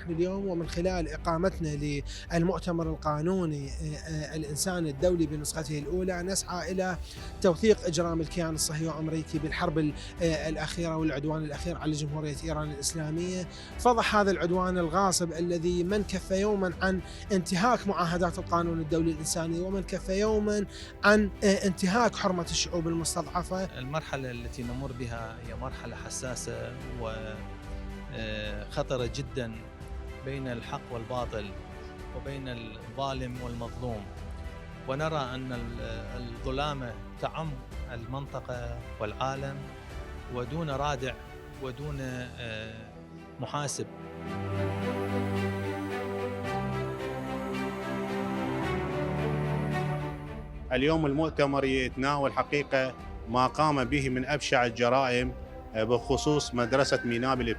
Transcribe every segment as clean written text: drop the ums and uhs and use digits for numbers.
نحن اليوم ومن خلال إقامتنا للمؤتمر القانوني الإنساني الدولي بنسخته الأولى نسعى إلى توثيق إجرام الكيان الصهيوني الأمريكي بالحرب الأخيرة والعدوان الأخير على جمهورية إيران الإسلامية. فضح هذا العدوان الغاصب الذي من كف يوما عن انتهاك معاهدات القانون الدولي الإنساني، ومن كف يوما عن انتهاك حرمة الشعوب المستضعفة. المرحلة التي نمر بها هي مرحلة حساسة وخطرة جدا بين الحق والباطل وبين الظالم والمظلوم، ونرى أن الظلامة تعم المنطقة والعالم ودون رادع ودون محاسب. اليوم المؤتمر يتناول حقيقة ما قام به من أبشع الجرائم بخصوص مدرسة ميناب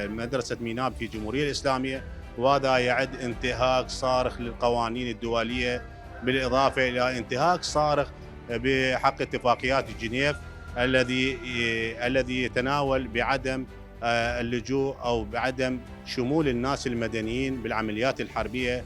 مدرسة ميناب في الجمهورية الإسلامية، وهذا يعد انتهاك صارخ للقوانين الدولية، بالإضافة إلى انتهاك صارخ بحق اتفاقيات جنيف الذي يتناول بعدم اللجوء أو بعدم شمول الناس المدنيين بالعمليات الحربية.